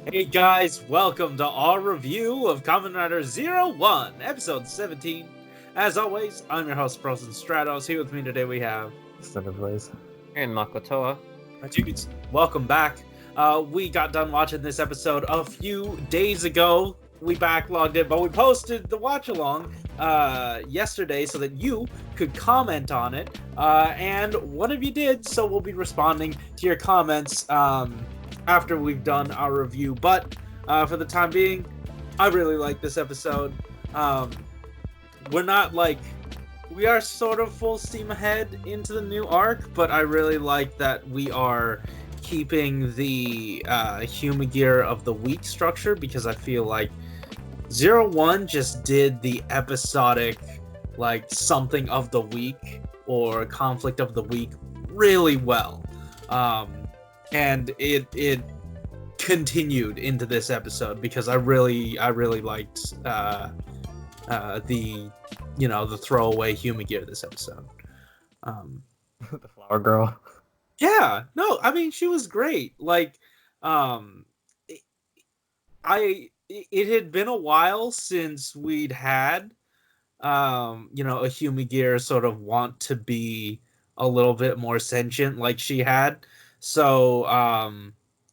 Hey guys, welcome to our review of Kamen Rider 01, episode 17. As always, I'm your host, Stratos. Here with me today we have Cinder Blaze. And Makotoa. Dudes. Welcome back. We got done watching this episode a few days ago. We backlogged it, but we posted the watch along yesterday so that you could comment on it. And one of you did, so we'll be responding to your comments after we've done our review. But for the time being, I really like this episode. We are sort of full steam ahead into the new arc, but I really like that we are keeping the Humagear of the Week structure, because I feel like 01 just did the episodic, like, something of the week or conflict of the week really well. And it continued into this episode because I really liked the throwaway Humagear this episod. The flower girl. Yeah, no, I mean, she was great. Like, it had been a while since we'd had a Humagear sort of want to be a little bit more sentient like she had. So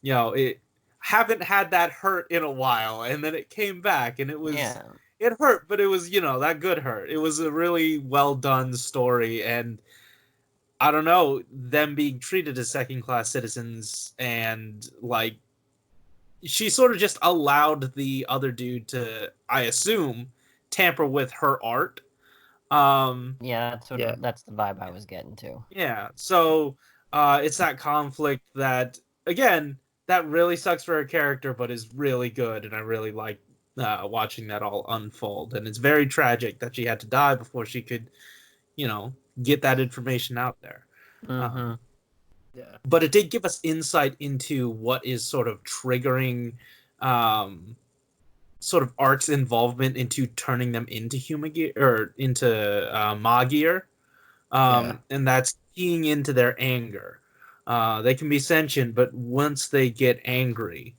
it haven't had that hurt in a while, and then it came back and it was it hurt, but it was, that good hurt. It was a really well done story, and I don't know, them being treated as second-class citizens, and, like, she sort of just allowed the other dude to, I assume, tamper with her art. That's the vibe I was getting to. Yeah, so it's that conflict that, again, that really sucks for her character, but is really good, and I really like watching that all unfold. And it's very tragic that she had to die before she could, get that information out there. Mm-hmm. Yeah. But it did give us insight into what is sort of triggering sort of Ark's involvement into turning them into Humagear, or into Magier. And that's keying into their anger. They can be sentient, but once they get angry,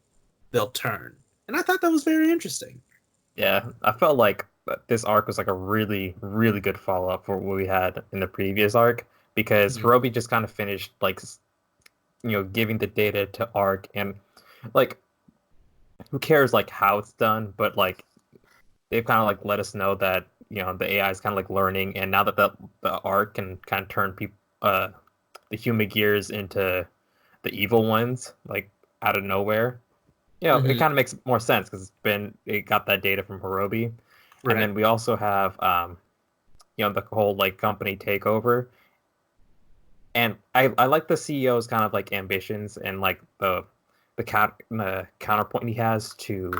they'll turn. And I thought that was very interesting. Yeah, I felt like this arc was like a really, really good follow-up for what we had in the previous arc, because Hirobi just kind of finished, like, giving the data to Arc, and, like, who cares, like, how it's done, but, like, they've kind of, like, let us know that, the AI is kind of, like, learning, and now that the Arc can kind of turn people, the Humagears into the evil ones, like, out of nowhere, it kind of makes more sense, because it got that data from Hirobi. Right. And then we also have, the whole, like, company takeover. And I like the CEO's kind of, like, ambitions, and, like, the counterpoint he has to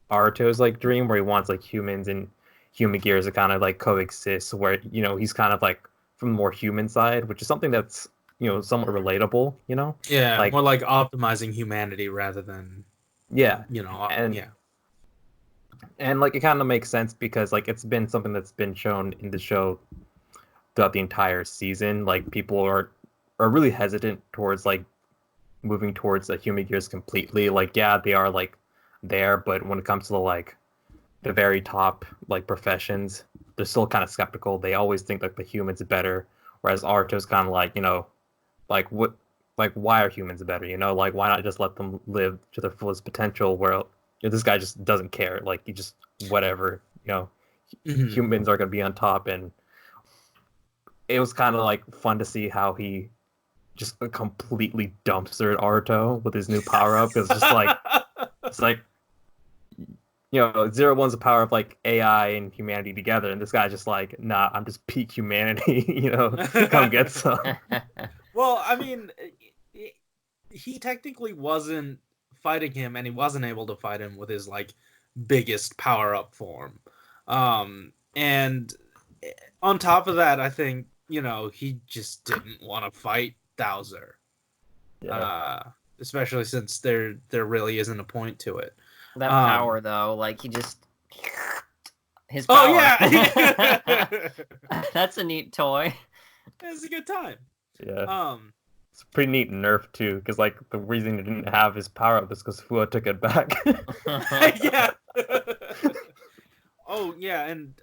Aruto's, like, dream, where he wants, like, humans and Humagears to kind of, like, coexist, where, he's kind of, like, from the more human side, which is something that's, somewhat relatable, Yeah, like, more like optimizing humanity rather than... Yeah. And like, it kind of makes sense because, like, it's been something that's been shown in the show throughout the entire season. Like, people are really hesitant towards, like, moving towards the Humagears completely. Like, yeah, they are, like, there, but when it comes to the very top, like, professions, they're still kind of skeptical. They always think, like, the humans are better, whereas Aruto's kind of like, like, what, like, why are humans better? Like, why not just let them live to their fullest potential? Where this guy just doesn't care. Like, he just whatever. Humans are gonna be on top, and it was kind of, like, fun to see how he just completely dumpstered Aruto with his new power up. It's just like, it's like, 01's the power of, like, AI and humanity together, and this guy's just like, nah, I'm just peak humanity. Come get some. Well, I mean, he technically wasn't fighting him, and he wasn't able to fight him with his, like, biggest power-up form. And on top of that, I think, he just didn't want to fight Thouser. Yeah. Especially since there really isn't a point to it. That power, though, like, he just... His power. Oh, yeah! That's a neat toy. It's a good time. Yeah. It's a pretty neat nerf too, because like the reason he didn't have his power up is because Fuwa took it back. Yeah. Oh yeah, and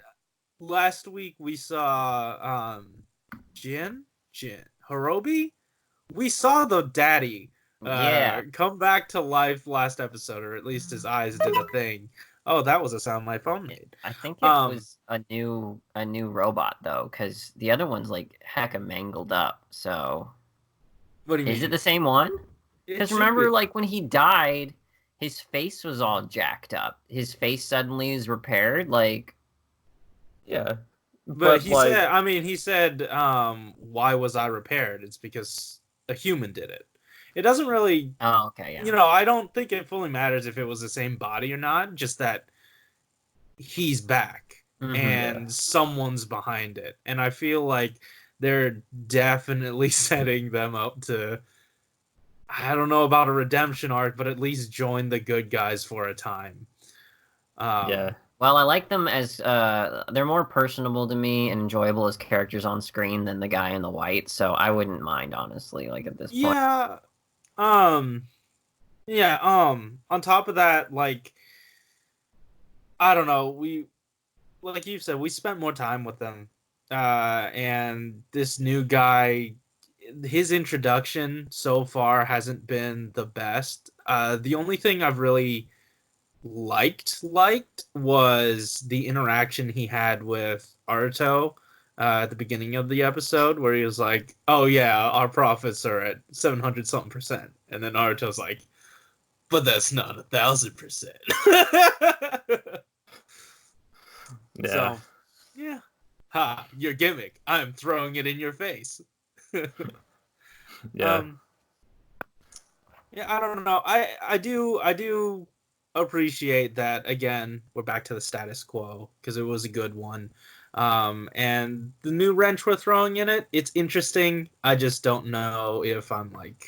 last week we saw Jin Hirobi. We saw the daddy Yeah. come back to life last episode, or at least his eyes did a thing. Oh, that was a sound my phone made. I think it was a new robot though, because the other one's like hecka mangled up. So What do you mean? is it the same one? It Because should remember, be. like when he died, his face was all jacked up. His face suddenly is repaired. Like, Yeah, But he like, said, I mean, he said, why was I repaired? It's because a human did it. It doesn't really, oh, okay, yeah. you know, I don't think it fully matters if it was the same body or not, just that he's back and someone's behind it. And I feel like they're definitely setting them up to, I don't know about a redemption arc, but at least join the good guys for a time. yeah, Well, I like them as they're more personable to me and enjoyable as characters on screen than the guy in the white. So I wouldn't mind, honestly. Like at this point. Yeah. Yeah. On top of that, like, I don't know. We, like you said, we spent more time with them. And this new guy, his introduction so far hasn't been the best. The only thing I've really liked was the interaction he had with Aruto at the beginning of the episode, where he was like, "Oh yeah, our profits are at 700 something percent," and then Naruto's like, "But that's not 1,000%." yeah. So, yeah, ha, your gimmick. I'm throwing it in your face. Yeah. Yeah, I don't know. I do appreciate that. Again, we're back to the status quo because it was a good one. And the new wrench we're throwing in it, it's interesting. I just don't know if I'm like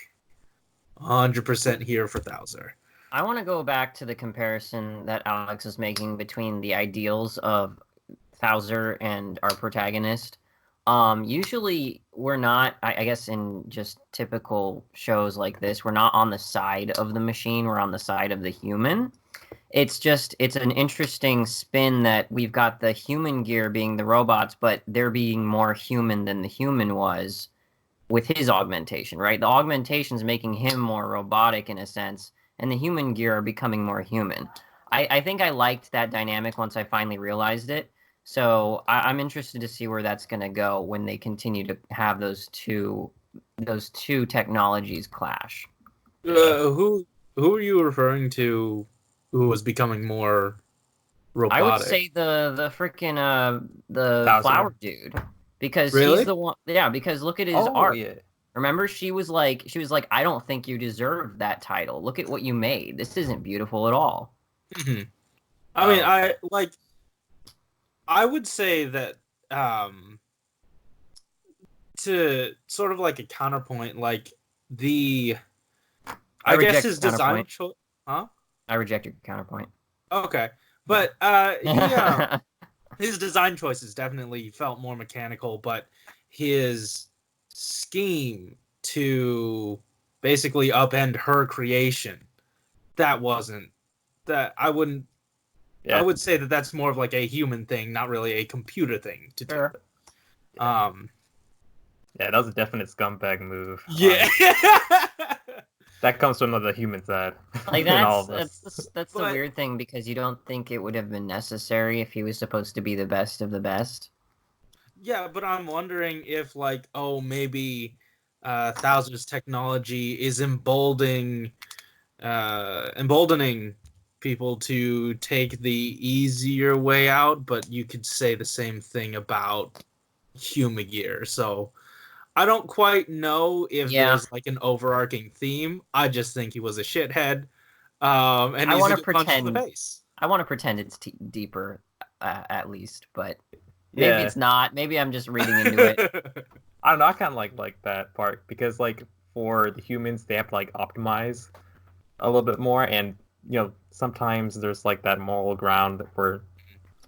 100% here for Thouser. I want to go back to the comparison that Alex is making between the ideals of Thouser and our protagonist. Usually we're not, I guess in just typical shows like this, we're not on the side of the machine, we're on the side of the human. It's an interesting spin that we've got the human gear being the robots, but they're being more human than the human was with his augmentation, right? The augmentation's making him more robotic in a sense, and the human gear are becoming more human. I think I liked that dynamic once I finally realized it. So I'm interested to see where that's going to go when they continue to have those two technologies clash. Who are you referring to? Who was becoming more robotic? I would say the freaking the Thouser. flower dude, because Really? he's the one. Yeah, because look at his art. Yeah. Remember, she was like, I don't think you deserve that title. Look at what you made. This isn't beautiful at all. Mm-hmm. I mean, I would say that to sort of like a counterpoint, like I guess his design choice. Huh? I reject your counterpoint. Okay, but his design choices definitely felt more mechanical, but his scheme to basically upend her creation, that wasn't that I wouldn't. Yeah. I would say that that's more of like a human thing, not really a computer thing to do. Sure. Yeah, that was a definite scumbag move. Yeah. That comes from the human side. Like that's the But- weird thing, because you don't think it would have been necessary if he was supposed to be the best of the best. Yeah, but I'm wondering if, like, oh, maybe Thouser's technology is emboldening people to take the easier way out, but you could say the same thing about Humagear. So I don't quite know if there's like an overarching theme. I just think he was a shithead. And he's a good punch in the face. I want to pretend it's deeper, at least, but maybe it's not. Maybe I'm just reading into it. I don't know. I kind of like that part, because like for the humans, they have to like optimize a little bit more, and sometimes there's like that moral ground where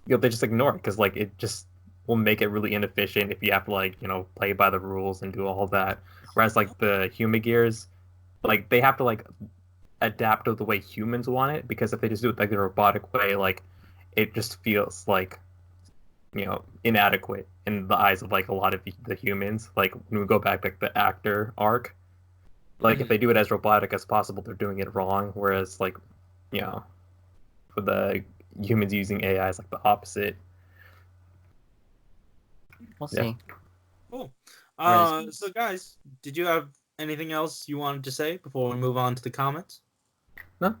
they just ignore it, because like it just will make it really inefficient if you have to like play by the rules and do all that. Whereas like the Humagears, like they have to like adapt to the way humans want it, because if they just do it like the robotic way, like it just feels like inadequate in the eyes of like a lot of the humans. Like when we go back like the actor arc, like if they do it as robotic as possible, they're doing it wrong. Whereas like for the humans using AI is like the opposite. We'll see. Cool. So guys, did you have anything else you wanted to say before we move on to the comments? No.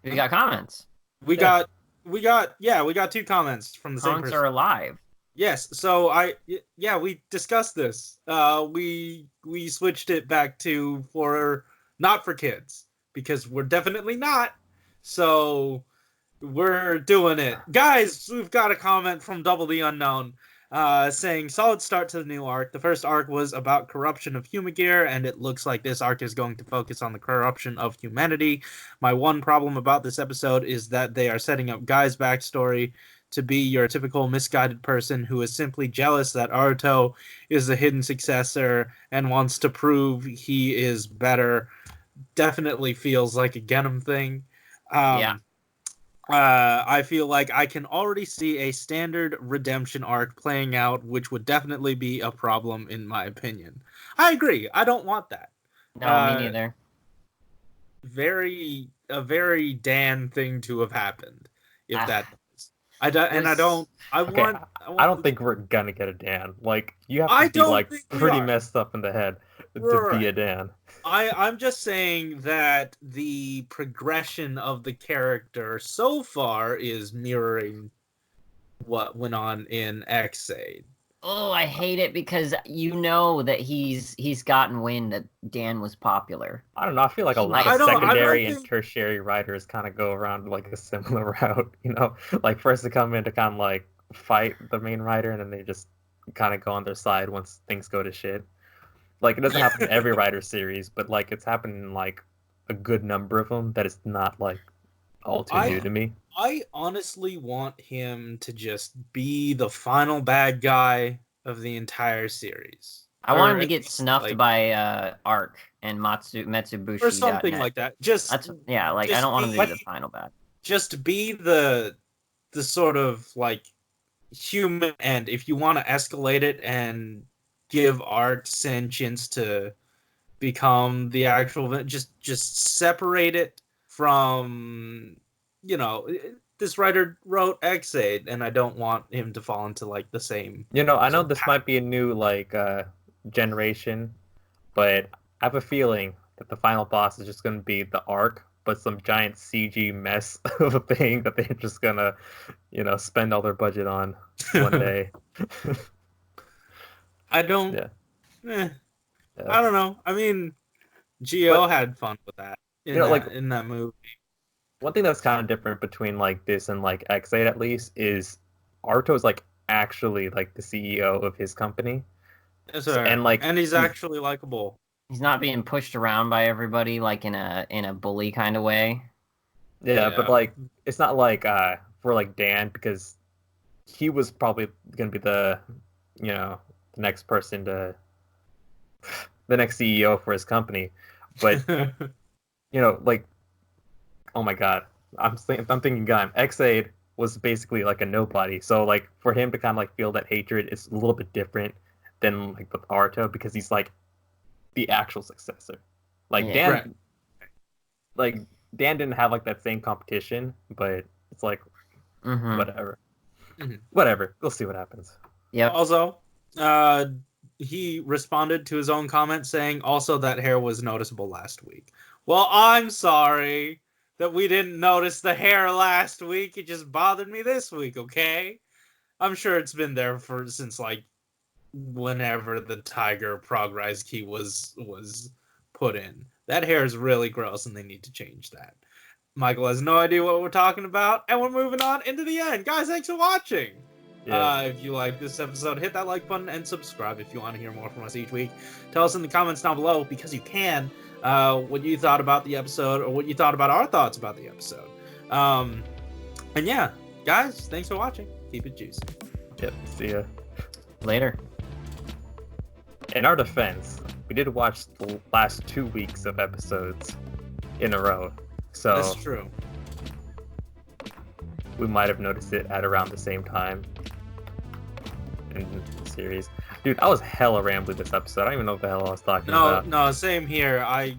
We got comments. We got 2 comments from the same Comments person. are alive. Yes, so we discussed this. We switched it back to for not for kids, because we're definitely not. So we're doing it. Guys, we've got a comment from Double the Unknown saying, solid start to the new arc. The first arc was about corruption of Humagear, and it looks like this arc is going to focus on the corruption of humanity. My one problem about this episode is that they are setting up Guy's backstory to be your typical misguided person who is simply jealous that Aruto is the hidden successor and wants to prove he is better. Definitely feels like a Genom thing. I feel like I can already see a standard redemption arc playing out, which would definitely be a problem in my opinion. I agree. I don't want that. No, me neither. A very Dan thing to have happened. If that is. I don't think we're gonna get a Dan. Like you have to be like pretty messed up in the head to be a Dan. I'm just saying that the progression of the character so far is mirroring what went on in X-Aid. Oh, I hate it because that he's gotten wind that Dan was popular. I don't know. I feel like a lot of secondary and tertiary writers kind of go around like a similar route. Like first they come in to kind of like fight the main writer, and then they just kind of go on their side once things go to shit. Like it doesn't happen in every writer series, but like it's happened in like a good number of them. That is not like all too new to me. I honestly want him to just be the final bad guy of the entire series. I want him to get snuffed by Arc and Metsubushi or something like that. I don't want him to be the final bad. Just be the sort of like human end. If you want to escalate it and give Arc sentience to become the actual, just separate it from. This writer wrote X-Aid, and I don't want him to fall into like the same. I know this might be a new like generation, but I have a feeling that the final boss is just going to be the Arc, but some giant CG mess of a thing that they're just gonna, spend all their budget on one day. I don't. Yeah. I don't know. I mean, Gio had fun with that in that movie. One thing that's kind of different between like this and like X8 at least is Aruto's like actually like the CEO of his company. Yes, sir. And he's actually likable. He's not being pushed around by everybody like in a bully kind of way. Yeah, but like it's not like for like Dan, because he was probably gonna be the the next person the next CEO for his company. But like, oh my god, I'm thinking X8 was basically like a nobody. So like for him to kind of like feel that hatred is a little bit different than like with Aruto, because he's like the actual successor. Like Dan, like Dan didn't have like that same competition, but it's like whatever. Whatever. We'll see what happens. Yeah. Also, he responded to his own comment saying also that hair was noticeable last week. Well, I'm sorry that we didn't notice the hair last week. It just bothered me this week, okay? I'm sure it's been there since like whenever the Tiger Progress key was put in. That hair is really gross and they need to change that. Michael has no idea what we're talking about, and we're moving on into the end. Guys, thanks for watching. Yeah. If you like this episode, hit that like button and subscribe if you want to hear more from us each week. Tell us in the comments down below, because you can, what you thought about the episode, or what you thought about our thoughts about the episode. And yeah, guys, thanks for watching. Keep it juicy. Yep, see ya. Later. In our defense, we did watch the last 2 weeks of episodes in a row, so That's true. we might have noticed it at around the same time in the series. Dude, I was hella rambling this episode. I don't even know what the hell I was talking about. No, same here. I